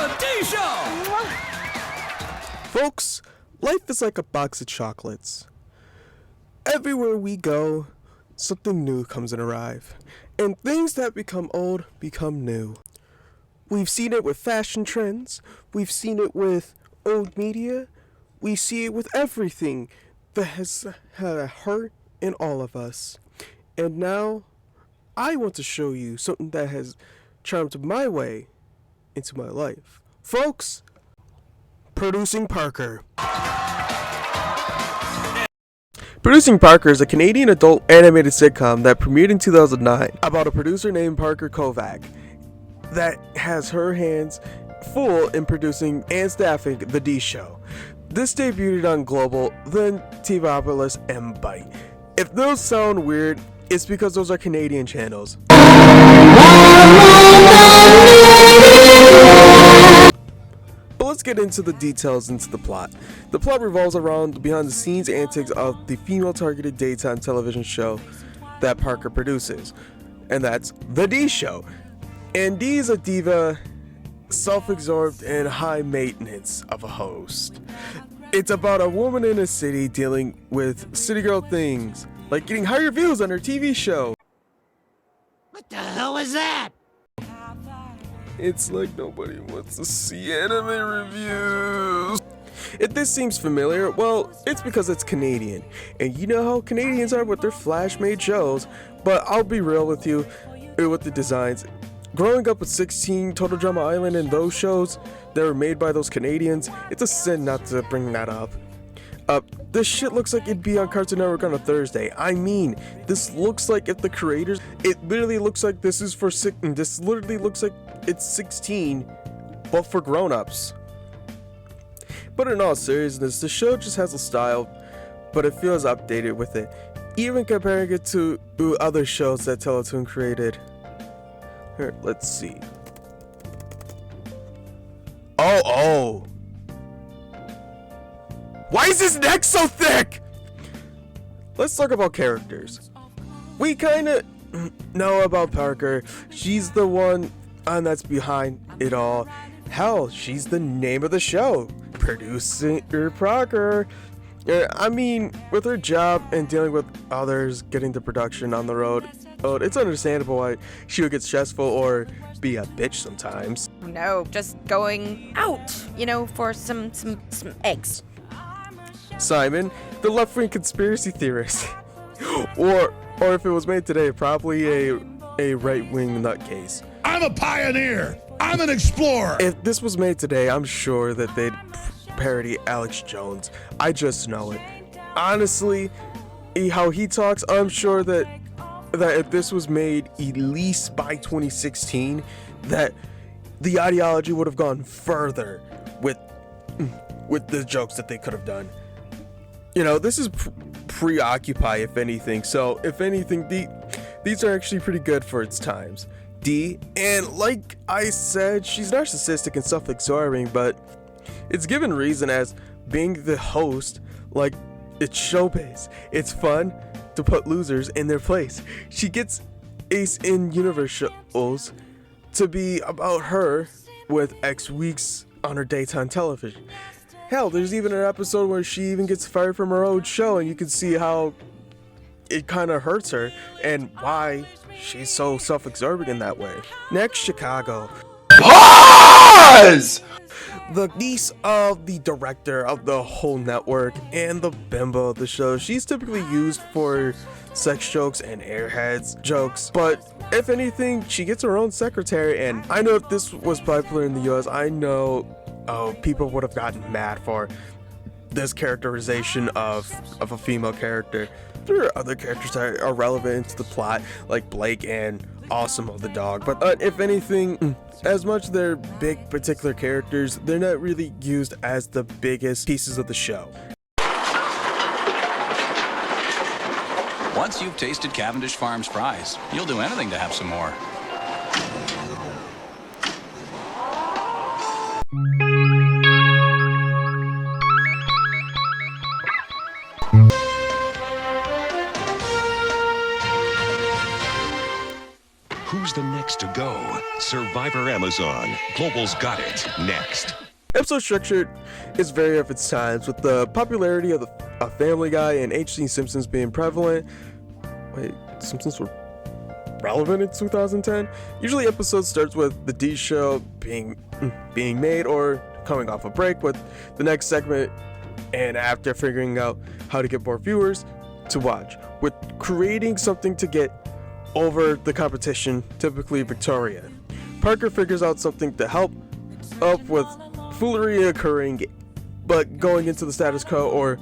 The D-Show! Folks, life is like a box of chocolates. Everywhere we go, something new comes and arrive. And things that become old become new. We've seen it with fashion trends. We've seen it with old media. We see it with everything that has had a heart in all of us. And now, I want to show you something that has charmed my way into my life. Folks, Producing Parker. Producing Parker is a Canadian adult animated sitcom that premiered in 2009 about a producer named Parker Kovac that has her hands full in producing and staffing The D Show. This debuted on Global, then TVopolis, and Bite. If those sound weird, it's because those are Canadian channels. But let's get into the details into the plot. The plot revolves around the behind-the-scenes antics of the female-targeted daytime television show that Parker produces, and that's The D Show. And Dee is a diva, self-absorbed and high maintenance of a host. It's about a woman in a city dealing with city girl things, like getting higher views on her TV show. What the hell is that? It's like nobody wants to see anime reviews. If this seems familiar, well, it's because it's Canadian. And you know how Canadians are with their flash-made shows. But I'll be real with you, with the designs. Growing up with 16, Total Drama Island, and those shows that were made by those Canadians, it's a sin not to bring that up. This shit looks like it'd be on Cartoon Network on a Thursday. I mean, this looks like if the creators, it literally looks like this is for this literally looks like it's 16, but for grown-ups. But in all seriousness, the show just has a style, but it feels updated with it, even comparing it to other shows that Teletoon created. Here, let's see. Oh. Why is his neck so thick? Let's talk about characters. We kinda know about Parker. She's the one that's behind it all. Hell, she's the name of the show. Producing Parker. I mean, with her job and dealing with others, getting the production on the road, it's understandable why she would get stressful or be a bitch sometimes. No, just going out, for some eggs. Simon, the left-wing conspiracy theorist. or if it was made today, probably a right-wing nutcase. I'm a pioneer. I'm an explorer. If this was made today, I'm sure that they'd parody Alex Jones. I just know it. Honestly, how he talks, I'm sure that if this was made at least by 2016, that the ideology would have gone further with the jokes that they could have done. This is pre-Occupy, if anything. So, if anything, these are actually pretty good for its times. Dee, and like I said, she's narcissistic and self-absorbing, but it's given reason as being the host, like, it's showbiz. It's fun to put losers in their place. She gets Ace in Universe shows to be about her with X weeks on her daytime television. Hell, there's even an episode where she even gets fired from her own show, and you can see how it kind of hurts her and why she's so self-absorbing in that way. Next, Chicago. Pause! The niece of the director of the whole network and the bimbo of the show. She's typically used for sex jokes and airheads jokes, but if anything, she gets her own secretary. And I know if this was popular in the US, I know people would have gotten mad for this characterization of a female character. There are other characters that are relevant to the plot, like Blake and Awesome of the dog, but if anything, as much they're big particular characters, they're not really used as the biggest pieces of the show. Once you've tasted Cavendish Farms fries, you'll do anything to have some more. Who's the next to go? Survivor Amazon. Global's got it. Next. Episode structure is very of its times, with the popularity of a Family Guy and H.C. Simpsons being prevalent. Wait, Simpsons were relevant in 2010? Usually episode starts with the D show being made or coming off a break with the next segment, and after figuring out how to get more viewers to watch, with creating something to get over the competition, typically Victoria. Parker figures out something to help up with foolery occurring, but going into the status quo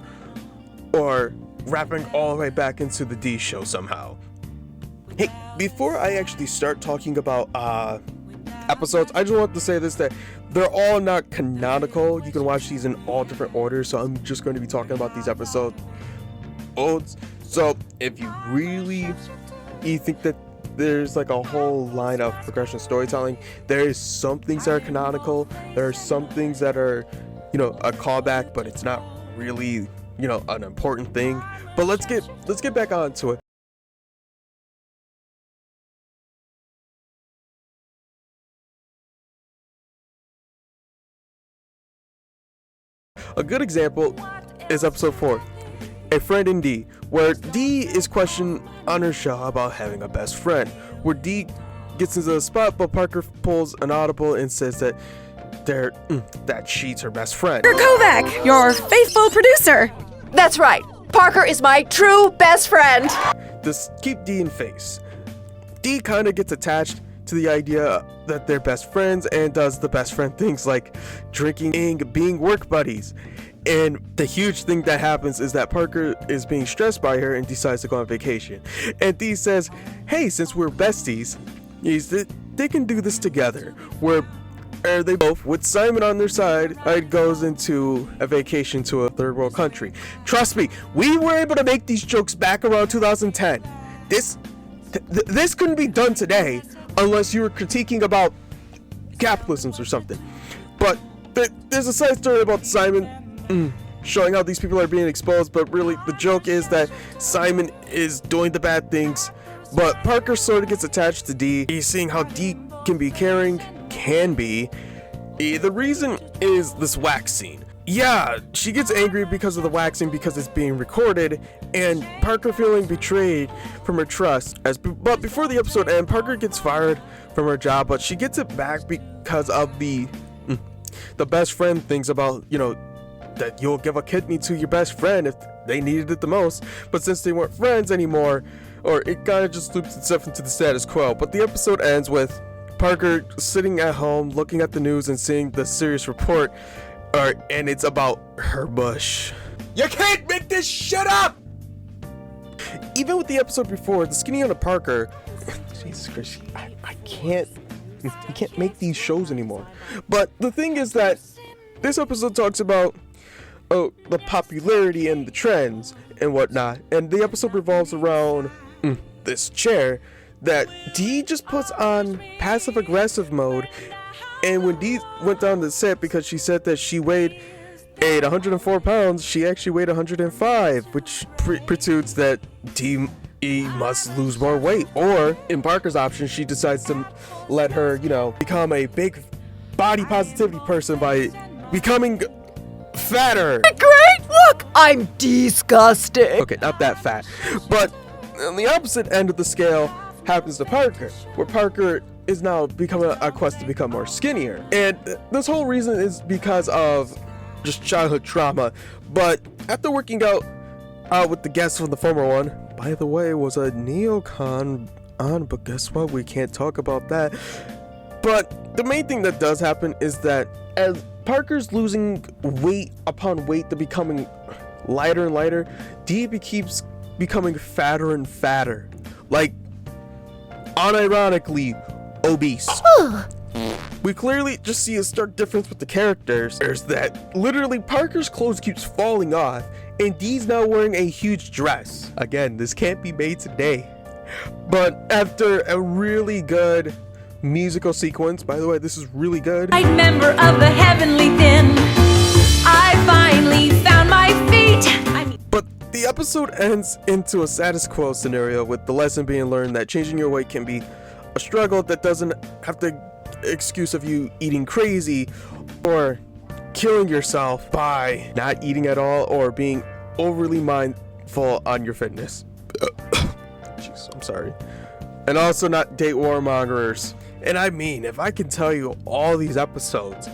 or wrapping all the way back into the D show somehow. Hey, before I actually start talking about episodes, I just want to say this, that they're all not canonical. You can watch these in all different orders, so I'm just going to be talking about these episodes. So if you think that there's like a whole line of progression storytelling, there is some things that are canonical, there are some things that are, a callback, but it's not really, an important thing. But let's get back onto it. A good example is episode 4, A Friend in D, where D is questioned on her show about having a best friend, where D gets into the spot, but Parker pulls an audible and says that she's her best friend. Parker Kovac, your faithful producer. That's right. Parker is my true best friend. Just keep D in face. D kind of gets attached to the idea that they're best friends and does the best friend things like drinking and being work buddies. And the huge thing that happens is that Parker is being stressed by her and decides to go on vacation. And Dee says, hey, since we're besties, they can do this together. Where they both, with Simon on their side, goes into a vacation to a third world country. Trust me, we were able to make these jokes back around 2010. This couldn't be done today unless you were critiquing about capitalism or something. But there's a side story about Simon showing how these people are being exposed, but really the joke is that Simon is doing the bad things, but Parker sort of gets attached to Dee. He's seeing how Dee can be caring, the reason is this wax scene. Yeah, she gets angry because of the waxing because it's being recorded, and Parker feeling betrayed from her trust. But before the episode ends, Parker gets fired from her job, but she gets it back because of the best friend things about, that you'll give a kidney to your best friend if they needed it the most. But since they weren't friends anymore, or it kind of just loops itself into the status quo. But the episode ends with Parker sitting at home looking at the news and seeing the serious report, and it's about her bush. You can't make this shit up! Even with the episode before, the skinny on a Parker, Jesus Christ, I can't, you can't make these shows anymore. But the thing is that this episode talks about the popularity and the trends and whatnot, and the episode revolves around this chair that Dee just puts on passive aggressive mode. And when Dee went down the set, because she said that she weighed 104 pounds, she actually weighed 105, which presumes that Dee must lose more weight. Or in Parker's option, she decides to let her, become a big body positivity person by becoming fatter. Great! Look, I'm disgusting. Okay, not that fat. But on the opposite end of the scale happens to Parker, where Parker is now becoming a quest to become more skinnier. And this whole reason is because of just childhood trauma. But after working out with the guest from the former one, by the way, was a neocon on, but guess what? We can't talk about that. But the main thing that does happen is that as Parker's losing weight upon weight to becoming lighter and lighter, Dee keeps becoming fatter and fatter. Like, unironically obese. We clearly just see a stark difference with the characters. There's that literally Parker's clothes keeps falling off and Dee's now wearing a huge dress. Again, this can't be made today. But after a really good musical sequence, by the way, this is really good. I'm member of the heavenly din. I finally found my feet. But the episode ends into a status quo scenario, with the lesson being learned that changing your weight can be a struggle that doesn't have the excuse of you eating crazy or killing yourself by not eating at all or being overly mindful on your fitness. Jeez, I'm sorry. And also not date warmongers. And I mean, if I can tell you all these episodes,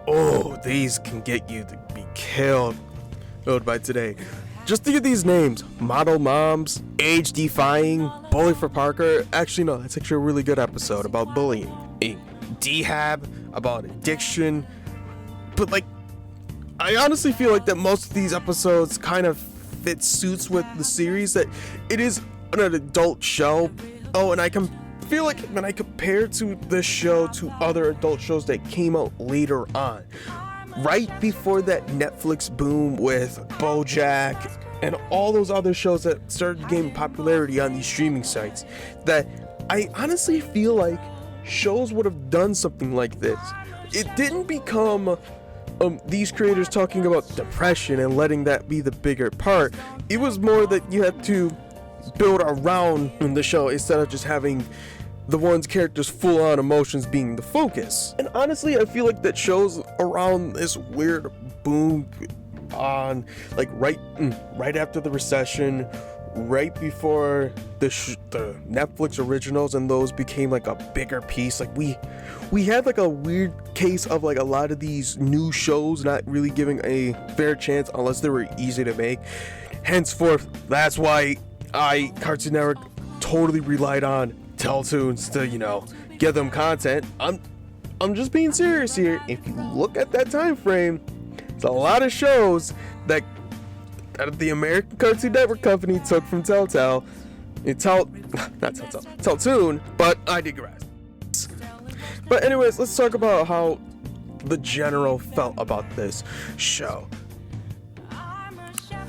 oh, these can get you to be killed by today. Just think of these names: Model Moms, Age Defying, Bully for Parker. Actually, no, that's actually a really good episode about bullying. Dehab, about addiction. But like, I honestly feel like that most of these episodes kind of fit suits with the series, that it is an adult show. Oh, and I can feel like when I compare to this show to other adult shows that came out later on, right before that Netflix boom with BoJack and all those other shows that started gaining popularity on these streaming sites, that I honestly feel like shows would have done something like this. It didn't become these creators talking about depression and letting that be the bigger part. It was more that you had to build around in the show instead of just having the one's characters' full-on emotions being the focus. And honestly, I feel like that shows around this weird boom on like right after the recession, right before the Netflix originals, and those became like a bigger piece. Like we had like a weird case of like a lot of these new shows not really giving a fair chance unless they were easy to make. Henceforth, that's why Cartoon Network totally relied on Teletoons to, you know, give them content. I'm just being serious here. If you look at that time frame, it's a lot of shows that the American Cartoon Network company took from Telltale. Teletoon, but I digress. But anyways, let's talk about how the general felt about this show.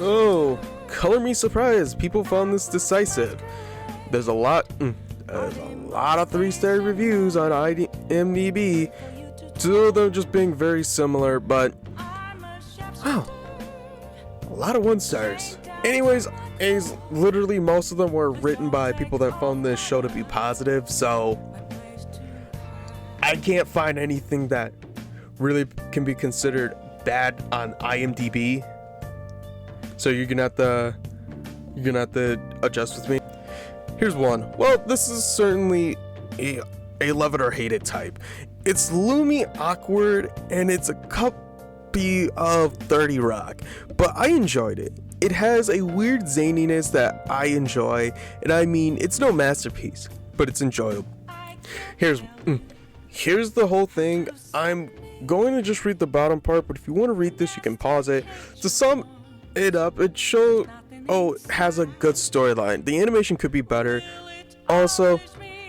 Oh, color me surprised. People found this decisive. There's a lot of 3-star reviews on IMDb. Two of them just being very similar, but wow, a lot of 1 stars. Anyways, literally most of them were written by people that found this show to be positive, so I can't find anything that really can be considered bad on IMDb. So you're gonna have to adjust with me. Here's one. Well, this is certainly a love it or hate it type. It's loomy awkward and it's a copy of 30 Rock, but I enjoyed it. It has a weird zaniness that I enjoy, and I mean, it's no masterpiece, but it's enjoyable. Here's the whole thing. I'm going to just read the bottom part, but if you want to read this, you can pause it. To sum it up, it has a good storyline. The animation could be better. Also,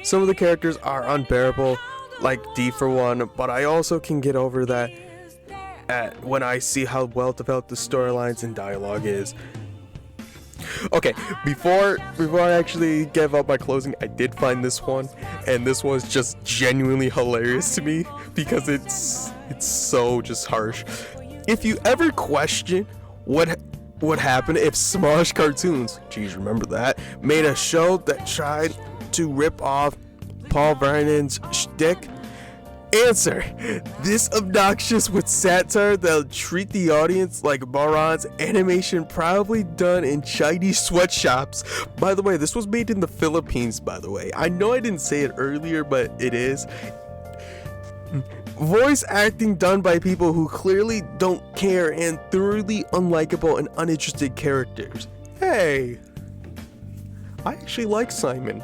some of the characters are unbearable, like D for one, but I also can get over that when I see how well developed the storylines and dialogue is. Okay, before I actually give up my closing, I did find this one, and this one's just genuinely hilarious to me because it's so just harsh. If you ever question what would happen if Smosh Cartoons, geez, remember that, made a show that tried to rip off Paul Vernon's shtick? Answer: this obnoxious with satire that'll treat the audience like morons. Animation probably done in Chinese sweatshops. By the way, this was made in the Philippines, by the way. I know I didn't say it earlier, but it is. Voice acting done by people who clearly don't care, and thoroughly unlikable and uninterested characters. Hey, I actually like Simon.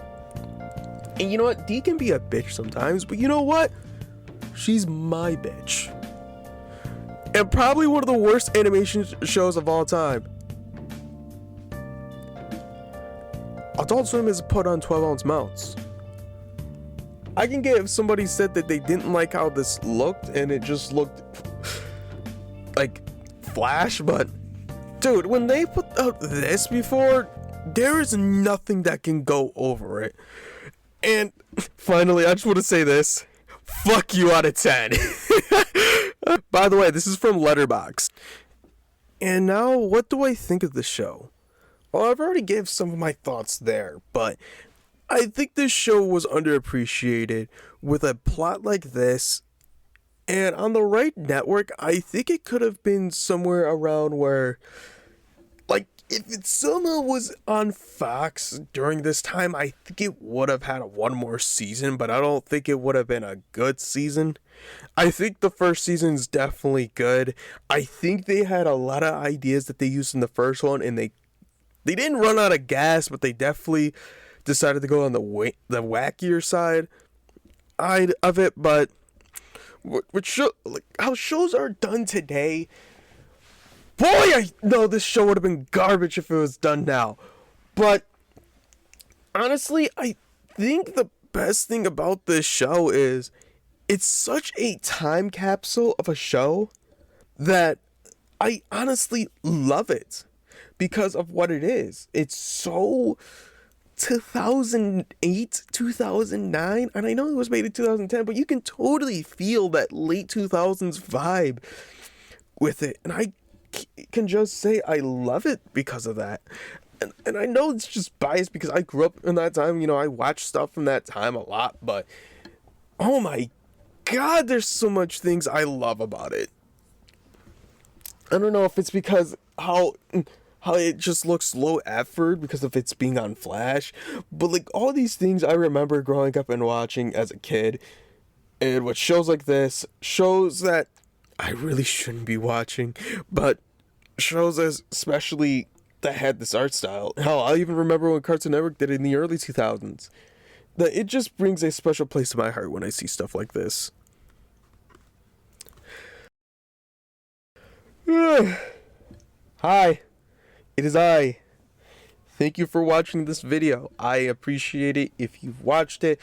And you know what? Dee can be a bitch sometimes, but you know what? She's my bitch. And probably one of the worst animation shows of all time. Adult Swim is put on 12-ounce mounts. I can get if somebody said that they didn't like how this looked and it just looked like Flash, but dude, when they put out this before, there is nothing that can go over it. And finally, I just want to say this. Fuck you out of 10. By the way, this is from Letterboxd. And now, what do I think of the show? Well, I've already gave some of my thoughts there, but I think this show was underappreciated with a plot like this. And on the right network, I think it could have been somewhere around where, like, if it somehow was on Fox during this time, I think it would have had one more season, but I don't think it would have been a good season. I think the first season's definitely good. I think they had a lot of ideas that they used in the first one, and they didn't run out of gas, but they definitely decided to go on the wackier side of it. But how shows are done today, boy, I know this show would have been garbage if it was done now. But honestly, I think the best thing about this show is it's such a time capsule of a show that I honestly love it because of what it is. It's so 2008, 2009, and I know it was made in 2010, but you can totally feel that late 2000s vibe with it, and I can just say I love it because of that. And I know it's just biased because I grew up in that time, I watched stuff from that time a lot, but oh my God, there's so much things I love about it. I don't know if it's because how it just looks low effort because of its being on Flash, but like all these things I remember growing up and watching as a kid, and with shows like this, shows that I really shouldn't be watching, but shows especially that had this art style. Hell, I even remember when Cartoon Network did it in the early 2000s. That it just brings a special place to my heart when I see stuff like this. Hi, it is I. Thank you for watching this video. I appreciate it if you've watched it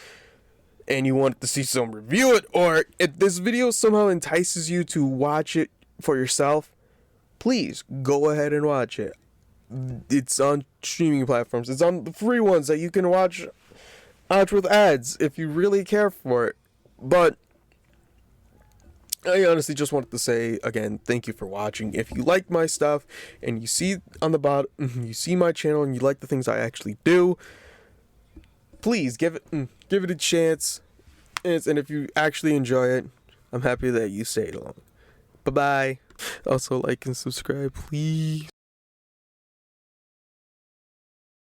and you want to see someone review it, or if this video somehow entices you to watch it for yourself, please go ahead and watch it. It's on streaming platforms. It's on the free ones that you can watch with ads if you really care for it. But I honestly just wanted to say again, thank you for watching. If you like my stuff and you see on the bottom, you see my channel and you like the things I actually do, please give it a chance. And if you actually enjoy it, I'm happy that you stayed along. Bye bye. Also, like and subscribe, please.